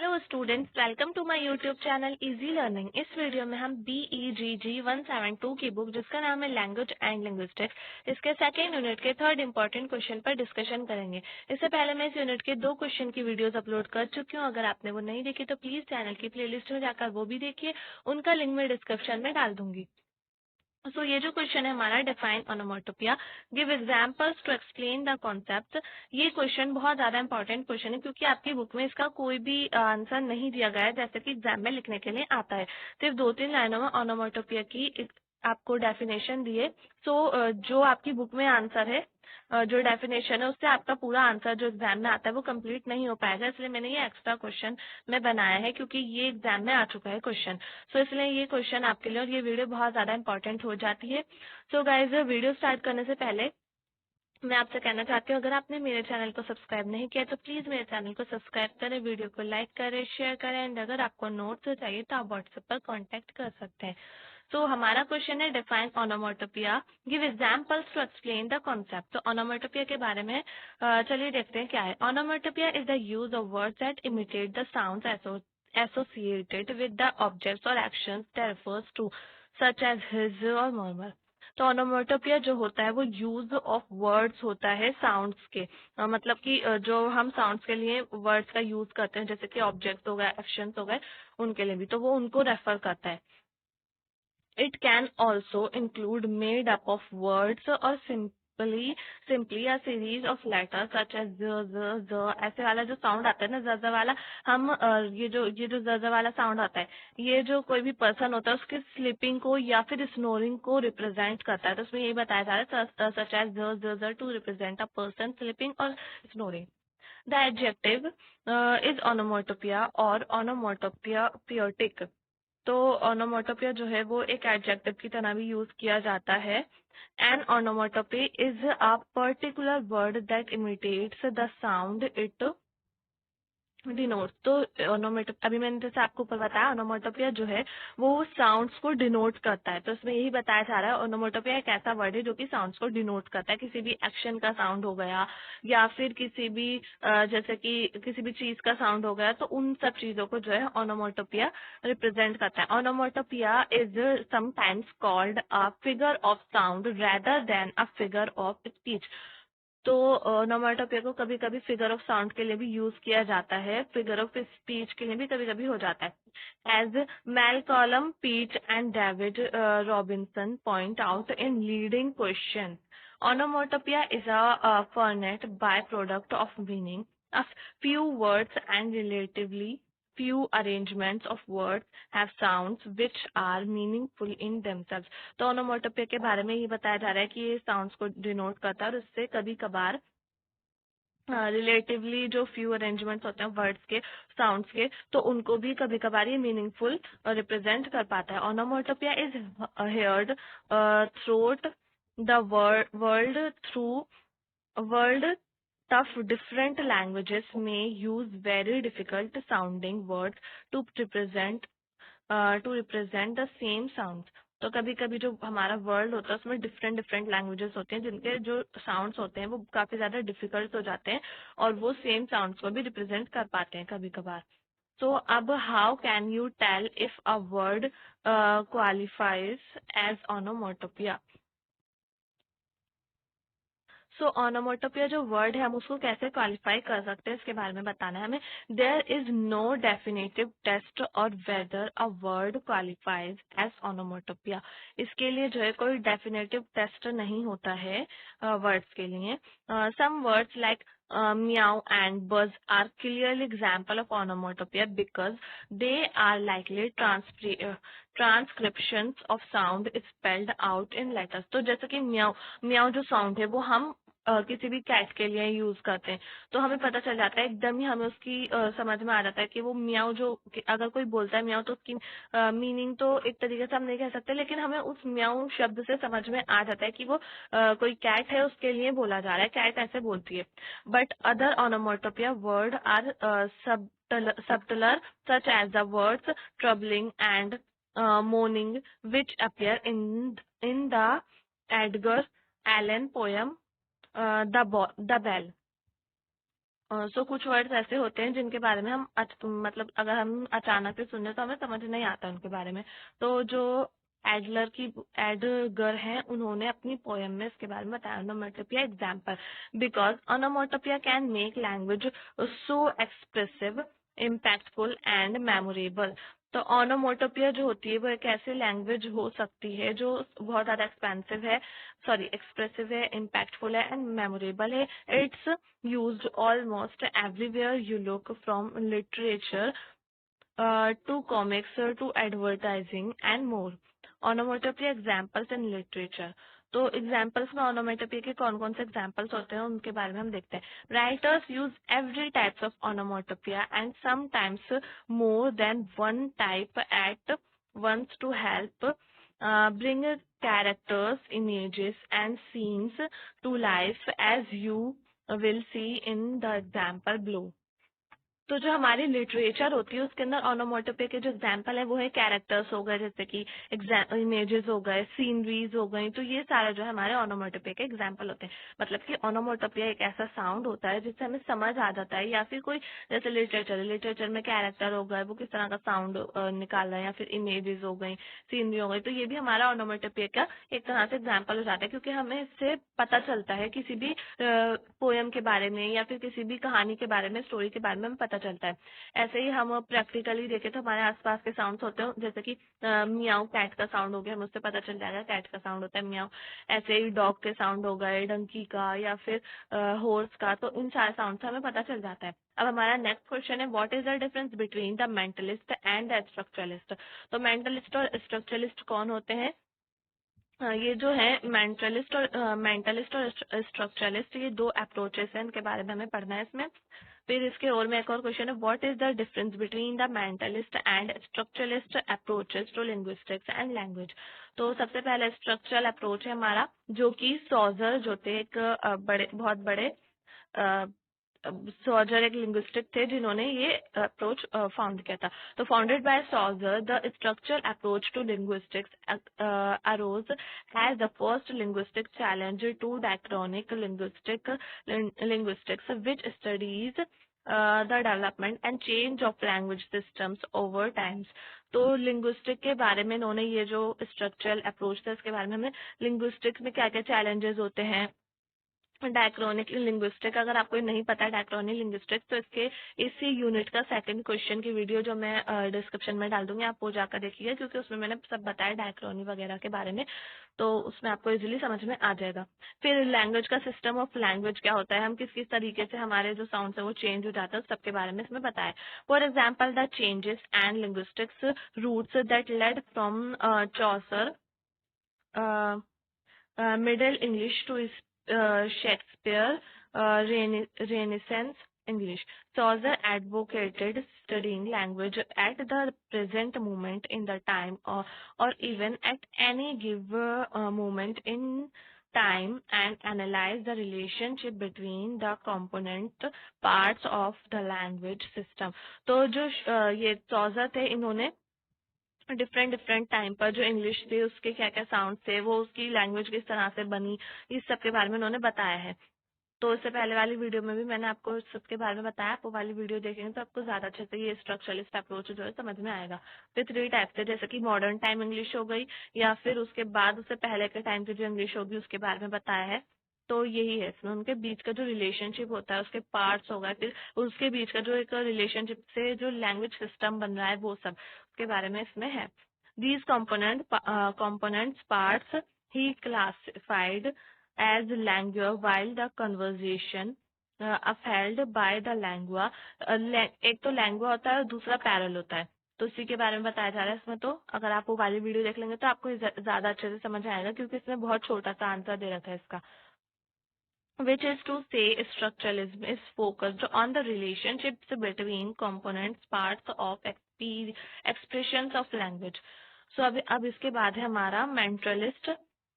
Hello students, welcome to my YouTube channel easy learning. इस वीडियो में हम BEGG 172 की बुक जिसका नाम है लैंग्वेज एंड लिंग्विस्टिक्स, इसके सेकेंड यूनिट के थर्ड इंपॉर्टेंट क्वेश्चन पर डिस्कशन करेंगे। इससे पहले मैं इस यूनिट के 2 क्वेश्चन की वीडियोस अपलोड कर चुकी हूँ। अगर आपने वो नहीं देखी तो प्लीज चैनल की प्लेलिस्ट में जाकर वो भी देखिए, उनका लिंक मैं डिस्क्रिप्शन में डाल दूंगी। सो ये जो क्वेश्चन है हमारा, define onomatopoeia, give examples to explain the concept. ये क्वेश्चन बहुत ज्यादा इंपॉर्टेंट क्वेश्चन है क्योंकि आपकी बुक में इसका कोई भी आंसर नहीं दिया गया है जैसे कि एग्जाम में लिखने के लिए आता है। सिर्फ 2-3 लाइनों में ओनोमोटोपिया की आपको डेफिनेशन दिए। सो जो आपकी बुक में आंसर है, जो डेफिनेशन है, उससे आपका पूरा आंसर जो एग्जाम में आता है वो कंप्लीट नहीं हो पाएगा। इसलिए मैंने ये एक्स्ट्रा क्वेश्चन में बनाया है क्योंकि ये एग्जाम में आ चुका है क्वेश्चन। सो इसलिए ये क्वेश्चन आपके लिए और ये वीडियो बहुत ज्यादा इंपॉर्टेंट हो जाती है। सो गाइज, वीडियो स्टार्ट करने से पहले मैं आपसे कहना चाहती हूँ, अगर आपने मेरे चैनल को सब्सक्राइब नहीं किया तो प्लीज मेरे चैनल को सब्सक्राइब करें, वीडियो को लाइक करें, शेयर करें एंड अगर आपको नोट्स चाहिए तो आप व्हाट्सएप पर कांटेक्ट कर सकते हैं। तो हमारा क्वेश्चन है define onomatopoeia, give examples to explain the concept. तो ओनोमोटोपिया के बारे में चलिए देखते हैं क्या है। Onomatopoeia is the use of words that imitate the sounds associated with the objects or actions that refers to, such as his or murmur। तो ओनोमोटोपिया जो होता है वो यूज ऑफ वर्ड्स होता है साउंड्स के। मतलब कि जो हम साउंड्स के लिए वर्ड्स का यूज करते हैं जैसे कि ऑब्जेक्ट हो गए, एक्शंस हो गए, उनके लिए भी तो वो उनको रेफर करता है। It can also include made up of words or simply a series of letters such as z। ऐसे वाला जो साउंड आता है ना, ज वाला, हम ये जो ज वाला साउंड आता है, ये जो कोई भी पर्सन होता है उसके स्लीपिंग को या फिर स्नोरिंग को रिप्रेजेंट करता है। तो उसमें यही बताया जा रहा है such as Z to represent a person sleeping और snoring. The adjective is onomatopoeia और ओनोमोटोपियोटिक। तो ओनोमोटोपिया जो है वो एक एडजेक्टिव की तरह भी यूज किया जाता है। An onomatopoeia is a particular word that imitates the sound it denote. तो अभी मैंने जैसे आपको ऊपर बताया, ओनोमोटोपिया जो है वो साउंड्स को डिनोट करता है। तो इसमें यही बताया जा रहा है, ओनोमोटोपिया एक ऐसा वर्ड है जो कि साउंड्स को डिनोट करता है। किसी भी एक्शन का साउंड हो गया या फिर किसी भी जैसे कि किसी भी चीज का साउंड हो गया, तो उन सब चीजों को जो है ओनोमोटोपिया रिप्रेजेंट करता है। Onomatopoeia is sometimes called a figure of sound rather than a figure of speech. तो ओनोमोटोपिया को कभी कभी फिगर ऑफ साउंड के लिए भी यूज किया जाता है, फिगर ऑफ स्पीच के लिए भी कभी कभी हो जाता है। As Malcolm Peach and David Robinson point out in leading question, onomatopoeia is a finite byproduct of meaning. A few words and relatively few arrangements of words have sounds which are meaningful in themselves। तो onomatopoeia के बारे में ये बताया जा रहा है कि ये साउंड्स को डिनोट करता है और इससे कभी कभार रिलेटिवली जो फ्यू अरेंजमेंट्स होते हैं वर्ड्स के, साउंड्स के, तो उनको भी कभी कभार ये मीनिंगफुल रिप्रेजेंट कर पाता है। Onomatopoeia is heard throat the world through world tough different languages में use very difficult sounding words to represent the same sound. तो कभी कभी जो हमारा वर्ल्ड होता है उसमें डिफरेंट डिफरेंट लैंग्वेजेस होते हैं जिनके जो साउंड्स होते हैं वो काफी ज्यादा डिफिकल्ट हो जाते हैं और वो सेम साउंड्स को भी रिप्रेजेंट कर पाते हैं कभी कभार। सो अब how can you tell if a word qualifies as onomatopoeia. So onomatopoeia जो वर्ड है हम उसको कैसे क्वालिफाई कर सकते हैं इसके बारे में बताना है हमें। There is no definitive test और whether a word qualifies as onomatopoeia. इसके लिए जो है कोई डेफिनेटिव टेस्ट नहीं होता है वर्ड्स के लिए। Some words like meow and buzz are clearly example of onomatopoeia because they are likely transcriptions of sound spelled out in letters। तो जैसे कि म्याऊ, म्याऊ जो साउंड है वो हम किसी भी कैट के लिए यूज करते हैं तो हमें पता चल जाता है एकदम ही, हमें उसकी समझ में आ जाता है कि वो म्याऊ जो अगर कोई बोलता है म्याऊ तो उसकी मीनिंग तो एक तरीके से हम नहीं कह सकते, लेकिन हमें उस म्याऊ शब्द से समझ में आ जाता है कि वो कोई कैट है उसके लिए बोला जा रहा है, कैट ऐसे बोलती है। But other onomatopoeia word are subtler such as the words troubling and moaning which appear in the Edgar Allan poem the Bell। सो कुछ वर्ड्स ऐसे होते हैं जिनके बारे में हम मतलब अगर हम अचानक से सुने तो हमें समझ नहीं आता उनके बारे में। तो जो एडलर की एडगर हैं उन्होंने अपनी पोयम में इसके बारे में बताया, onomatopoeia example, because onomatopoeia can make language so expressive, impactful and memorable. तो ओनोमोटोपिया जो होती है वो एक ऐसी लैंग्वेज हो सकती है जो बहुत ज्यादा एक्सपेंसिव है, सॉरी एक्सप्रेसिव है, इम्पैक्टफुल है एंड मेमोरेबल है। It's used almost everywhere you look, from literature to comics to advertising and more. Onomatopoeia examples in literature. तो एग्जाम्पल्स में ओनोमेटोपिया के कौन कौन से एग्जाम्पल्स होते हैं उनके बारे में हम देखते हैं। Writers use every types of onomatopoeia and sometimes more than one type at once to help bring characters, images and scenes to life, as you will see in the example below. तो जो हमारी literature होती है उसके अंदर onomatopoeia के जो example है वो है कैरेक्टर्स हो गए, जैसे कि इमेजेस हो गए, सीनरीज हो गई, तो ये सारे जो है हमारे ओनोमोटोपिया के एग्जाम्पल होते हैं। मतलब कि ओनोमोटोपिया एक ऐसा साउंड होता है जिससे हमें समझ आ जाता है, या फिर कोई जैसे लिटरेचर में कैरेक्टर हो गए वो किस तरह का साउंड निकाल रहा है, या फिर इमेजेस हो गई, सीनरी हो गई, तो ये भी हमारा ओनोमोटोपिया का एक तरह से एग्जाम्पल हो जाता है, क्योंकि हमें इससे पता चलता है किसी भी पोयम के बारे में या फिर किसी भी कहानी के बारे में, स्टोरी के बारे में हमें पता चलता है। ऐसे ही हम प्रैक्टिकली देखें तो हमारे आसपास के साउंड्स होते हैं, जैसे कि मियाऊ कैट का साउंड हो गया, हमें उससे पता चल जाएगा कैट का साउंड होता है मियाऊ। ऐसे ही डॉग के साउंड हो गए, डंकी का या फिर हॉर्स का, तो इन सारे साउंड से हमें पता चल जाता है। अब हमारा नेक्स्ट क्वेश्चन है, what is the difference between the mentalist and the structuralist. तो मेंटलिस्ट और स्ट्रक्चरलिस्ट कौन होते हैं? ये जो है मेंटलिस्ट और स्ट्रक्चरलिस्ट, ये दो अप्रोचेस हैं, इनके बारे में हमें पढ़ना है इसमें। फिर इसके और में एक और क्वेश्चन है, what is the difference between the mentalist and structuralist approaches to linguistics and language. तो सबसे पहले स्ट्रक्चरल अप्रोच है हमारा, जो कि सॉजर जो थे एक बहुत बड़े सॉजर एक लिंग्विस्टिक थे जिन्होंने ये अप्रोच फाउंड किया था। तो founded by Saussure, the structural approach to linguistics arose as the first linguistic challenge to diachronic linguistics, which studies the development and change of language systems over times. तो linguistic के बारे में इन्होंने ये जो स्ट्रक्चरल अप्रोच था इसके बारे में हमें लिंग्विस्टिक्स में क्या क्या चैलेंजेस होते हैं, डायक्रोनिक लिंग्विस्टिक, अगर आपको नहीं पता डायक्रोनिक लिंग्विस्टिक तो इसके इसी यूनिट का सेकंड क्वेश्चन की वीडियो जो मैं डिस्क्रिप्शन में डाल दूंगी, आप वो जाकर देखिएगा, क्योंकि उसमें मैंने सब बताया डायक्रोनी वगैरह के बारे में, तो उसमें आपको इजीली समझ में आ जाएगा। फिर लैंग्वेज का सिस्टम ऑफ लैंग्वेज क्या होता है, हम किस किस तरीके से हमारे जो साउंड है वो चेंज हो जाता है, सबके बारे में इसमें बताया। For example, the changes and linguistics roots that led from Chaucer Middle English to Shakespeare, Renaissance English. Chaucer advocated studying language at the present moment in the time, or even at any given moment in time, and analyze the relationship between the component parts of the language system. तो जो ये चौजर थे, इन्होंने different time पर जो English थी उसके क्या क्या साउंड थे, वो उसकी लैंग्वेज किस तरह से बनी, इस सब के बारे में उन्होंने बताया है। तो इससे पहले वाली वीडियो में भी मैंने आपको सबके बारे में बताया, आप वो वाली वीडियो देखेंगे तो आपको ज्यादा अच्छे से ये स्ट्रक्चरलिस्ट अप्रोच जो है समझ में आएगा। फिर 3 टाइप थे, जैसे कि मॉडर्न टाइम इंग्लिश हो गई, या फिर उसके बाद उससे पहले के टाइम की जो इंग्लिश होगी उसके बारे में बताया है। तो यही है, इसमें उनके बीच का जो रिलेशनशिप होता है, उसके पार्ट्स हो गए, फिर उसके बीच का जो एक रिलेशनशिप से जो लैंग्वेज सिस्टम बन रहा है वो सब उसके बारे में इसमें है। These components parts he classified as lingua, while the conversation upheld by the lingua, एक तो lingua होता है और दूसरा parallel होता है, तो उसी के बारे में बताया जा रहा है इसमें। तो अगर आप वो वाली वीडियो देख लेंगे तो आपको ज्यादा अच्छे से समझ आएगा, क्योंकि इसमें बहुत छोटा सा आंसर दे रखा है इसका, which is to say structuralism is focused on the relationships between components parts of expressions of language. So अब इसके बाद है हमारा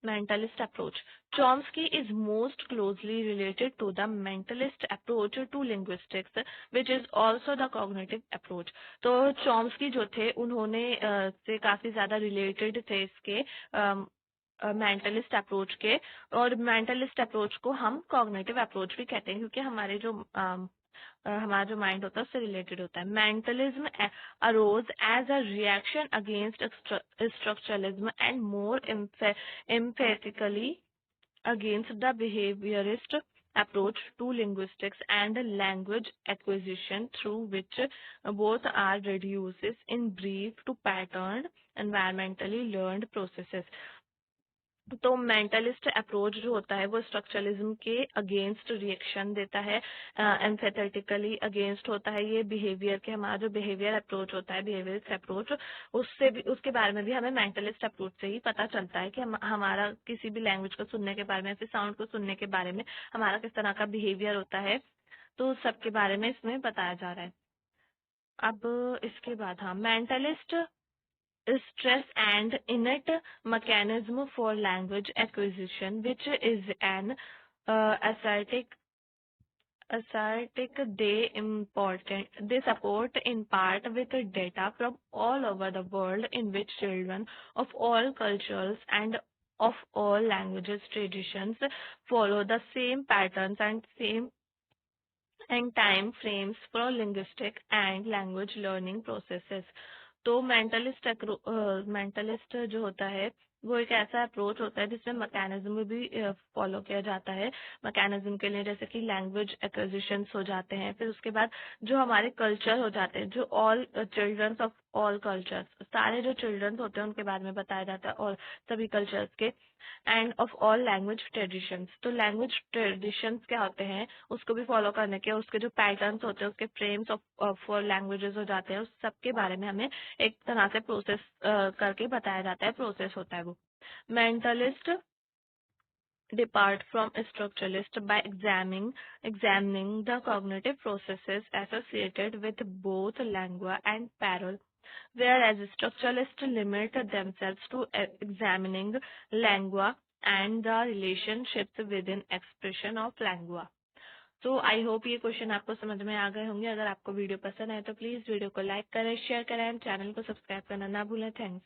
mentalist approach. Chomsky is most closely related to the mentalist approach to linguistics, which is also the cognitive approach. तो Chomsky जो थे उन्होंने से काफी ज्यादा रिलेटेड थे इसके मेंटलिस्ट अप्रोच के, और मेंटलिस्ट अप्रोच को हम कॉग्निटिव अप्रोच भी कहते हैं, क्योंकि हमारे जो हमारा जो माइंड होता है उससे रिलेटेड होता है. Mentalism arose as a reaction against structuralism and more emphatically against the behaviorist approach to linguistics and language acquisition, through which both are reduces in brief to patterned environmentally learned processes. तो mentalist approach जो होता है वो structuralism के against reaction देता है, एम्फेथेटिकली against होता है ये बिहेवियर के. हमारा जो बिहेवियर अप्रोच होता है, बिहेवियरिस्ट अप्रोच, उससे भी, उसके बारे में भी हमें मेंटलिस्ट अप्रोच से ही पता चलता है कि हमारा किसी भी लैंग्वेज को सुनने के बारे में, फिर साउंड को सुनने के बारे में हमारा किस तरह का बिहेवियर होता है, तो सबके बारे में इसमें बताया जा रहा है. अब इसके बाद हाँ, mentalist stress and innate mechanism for language acquisition, which is an assertic they support in part with data from all over the world, in which children of all cultures and of all languages traditions follow the same patterns and time frames for linguistic and language learning processes. तो mentalist जो होता है वो एक ऐसा approach होता है जिसमें मैकेनिज्म भी फॉलो किया जाता है. मैकेनिज्म के लिए जैसे कि लैंग्वेज एक्विजिशंस हो जाते हैं, फिर उसके बाद जो हमारे कल्चर हो जाते हैं, जो all childrens of all cultures, सारे जो चिल्ड्रंस होते हैं उनके बारे में बताया जाता है, और सभी कल्चर्स के, end of all language traditions. तो लैंग्वेज ट्रेडिशंस क्या होते हैं उसको भी फॉलो करने के, उसके जो पैटर्न्स होते हैं, उसके फ्रेम्स ऑफ लैंग्वेजेस हो जाते हैं, उस सब के बारे में हमें एक तरह से प्रोसेस करके बताया जाता है, प्रोसेस होता है वो. Mentalist depart from structuralist by examining the cognitive processes associated with both lingua and parole, whereas structuralists limit themselves to examining lingua and the relationships within expression of lingua. तो I hope ये question आपको समझ में आ गए होंगे. अगर आपको video पसंद आए तो प्लीज वीडियो को लाइक करें, शेयर करें, चैनल को सब्सक्राइब करना ना भूलें. थैंक्स.